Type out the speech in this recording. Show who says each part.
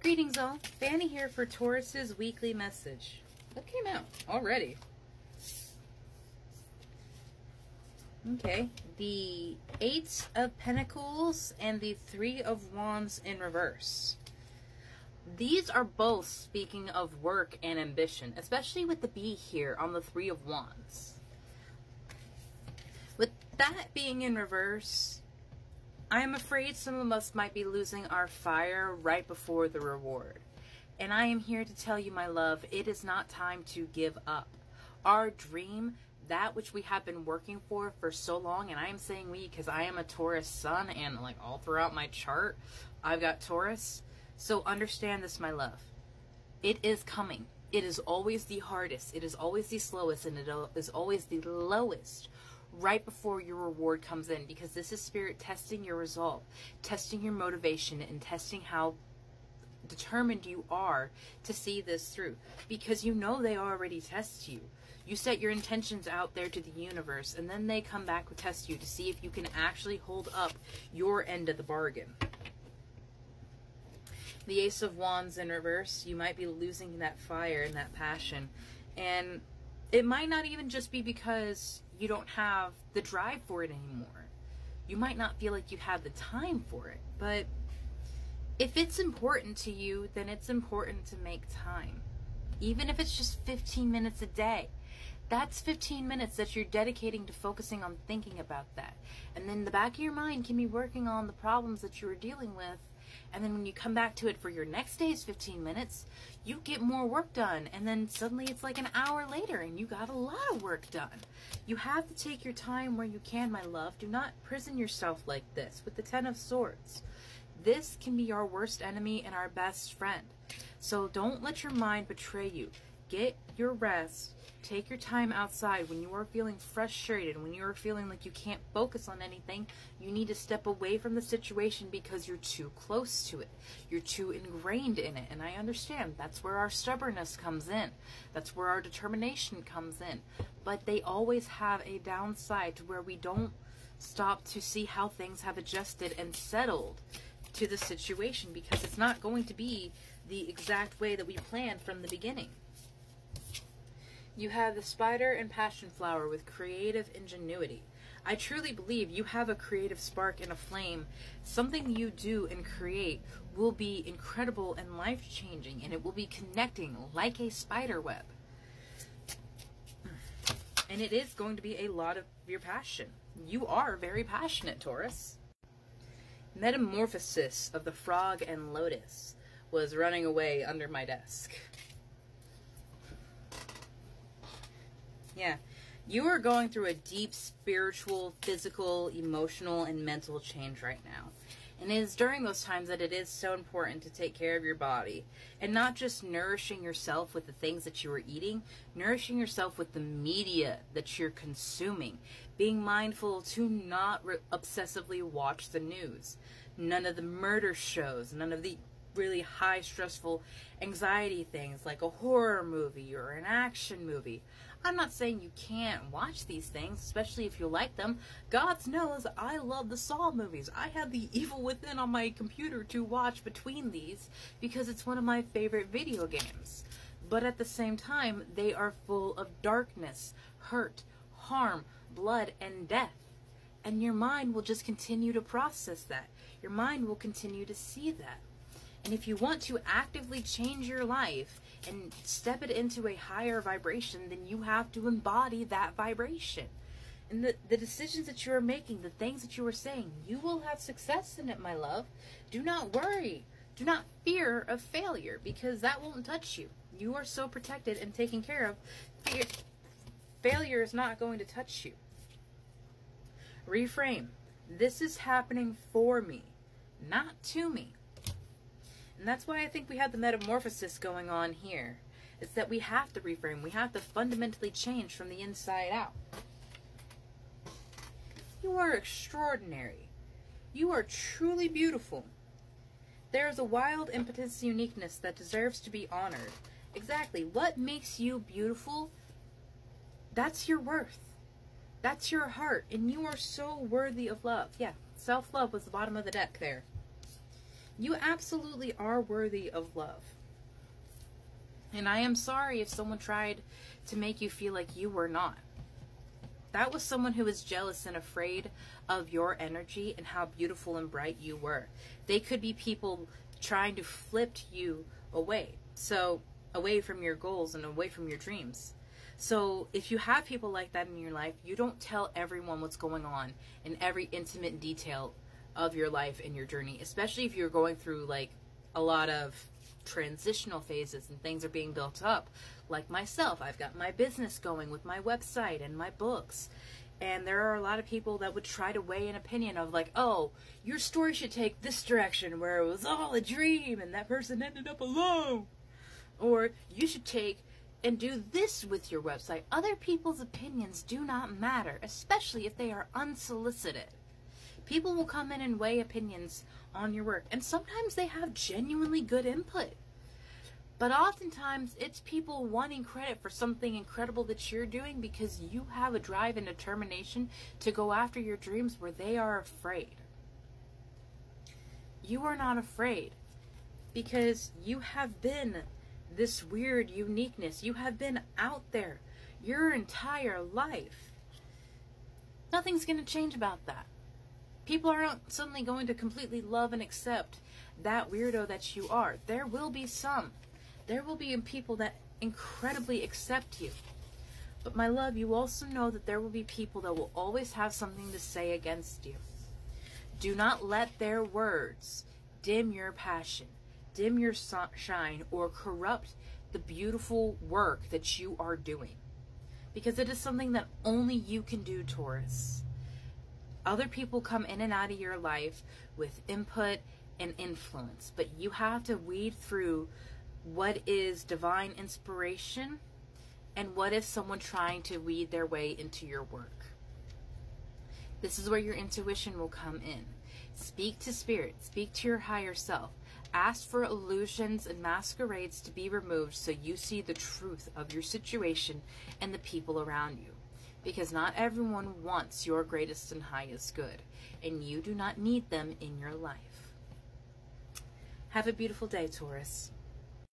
Speaker 1: Greetings all, Fanny here for Taurus's weekly message. What came out already? Okay, the Eight of Pentacles and the Three of Wands in reverse. These are both speaking of work and ambition, especially with the B here on the Three of Wands. With that being in reverse, I am afraid some of us might be losing our fire right before the reward. And I am here to tell you, my love, it is not time to give up. Our dream, that which we have been working for so long, and I am saying we because I am a Taurus sun, and like all throughout my chart, I've got Taurus. So understand this, my love. It is coming. It is always the hardest. It is always the slowest, and it is always the lowest right before your reward comes in, because this is Spirit testing your resolve, testing your motivation, and testing how determined you are to see this through, because you know they already test you. You set your intentions out there to the universe, and then they come back to test you to see if you can actually hold up your end of the bargain. The Ace of Wands in reverse, you might be losing that fire and that passion, and it might not even just be because you don't have the drive for it anymore. You might not feel like you have the time for it, but if it's important to you, then it's important to make time. Even if it's just 15 minutes a day. That's 15 minutes that you're dedicating to focusing on thinking about that. And then the back of your mind can be working on the problems that you were dealing with. And then when you come back to it for your next day's 15 minutes, you get more work done. And then suddenly it's like an hour later and you got a lot of work done. You have to take your time where you can, my love. Do not prison yourself like this with the Ten of Swords. This can be our worst enemy and our best friend. So don't let your mind betray you. Get your rest. Take your time outside. When you are feeling frustrated, when you are feeling like you can't focus on anything, you need to step away from the situation because you're too close to it. You're too ingrained in it. And I understand that's where our stubbornness comes in. That's where our determination comes in. But they always have a downside to where we don't stop to see how things have adjusted and settled to the situation, because it's not going to be the exact way that we planned from the beginning. You have the Spider and Passion Flower with creative ingenuity. I truly believe you have a creative spark and a flame. Something you do and create will be incredible and life-changing, and it will be connecting like a spider web. And it is going to be a lot of your passion. You are very passionate, Taurus. Metamorphosis of the Frog and Lotus was running away under my desk. Yeah, you are going through a deep spiritual, physical, emotional, and mental change right now. And it is during those times that it is so important to take care of your body. And not just nourishing yourself with the things that you are eating, nourishing yourself with the media that you're consuming. Being mindful to not obsessively watch the news. None of the murder shows, none of the really high stressful anxiety things like a horror movie or an action movie. I'm not saying you can't watch these things, especially if you like them. God knows I love the Saw movies. I have The Evil Within on my computer to watch between these because it's one of my favorite video games. But at the same time, they are full of darkness, hurt, harm, blood, and death. And your mind will just continue to process that. Your mind will continue to see that. And if you want to actively change your life and step it into a higher vibration, then you have to embody that vibration. And the decisions that you are making, the things that you are saying, you will have success in it, my love. Do not worry. Do not fear of failure, because that won't touch you. You are so protected and taken care of. Failure is not going to touch you. Reframe. This is happening for me, not to me. And that's why I think we have the metamorphosis going on here. It's that we have to reframe. We have to fundamentally change from the inside out. You are extraordinary. You are truly beautiful. There is a wild impotence uniqueness that deserves to be honored. Exactly. What makes you beautiful? That's your worth. That's your heart. And you are so worthy of love. Yeah, self-love was the bottom of the deck there. You absolutely are worthy of love. And I am sorry if someone tried to make you feel like you were not. That was someone who was jealous and afraid of your energy and how beautiful and bright you were. They could be people trying to flip you away. So, away from your goals and away from your dreams. So, if you have people like that in your life, you don't tell everyone what's going on in every intimate detail of your life and your journey. Especially if you're going through like a lot of transitional phases and things are being built up. Like myself, I've got my business going with my website and my books, and there are a lot of people that would try to weigh an opinion of like, oh, your story should take this direction where it was all a dream and that person ended up alone, or you should take and do this with your website. Other people's opinions do not matter, especially if they are unsolicited. People will come in and weigh opinions on your work, and sometimes they have genuinely good input. But oftentimes, it's people wanting credit for something incredible that you're doing because you have a drive and determination to go after your dreams where they are afraid. You are not afraid because you have been this weird uniqueness. You have been out there your entire life. Nothing's going to change about that. People aren't suddenly going to completely love and accept that weirdo that you are. There will be some. There will be people that incredibly accept you. But my love, you also know that there will be people that will always have something to say against you. Do not let their words dim your passion, dim your shine, or corrupt the beautiful work that you are doing. Because it is something that only you can do, Taurus. Other people come in and out of your life with input and influence, but you have to weed through what is divine inspiration and what is someone trying to weed their way into your work. This is where your intuition will come in. Speak to spirit, speak to your higher self. Ask for illusions and masquerades to be removed so you see the truth of your situation and the people around you. Because not everyone wants your greatest and highest good, and you do not need them in your life. Have a beautiful day, Taurus.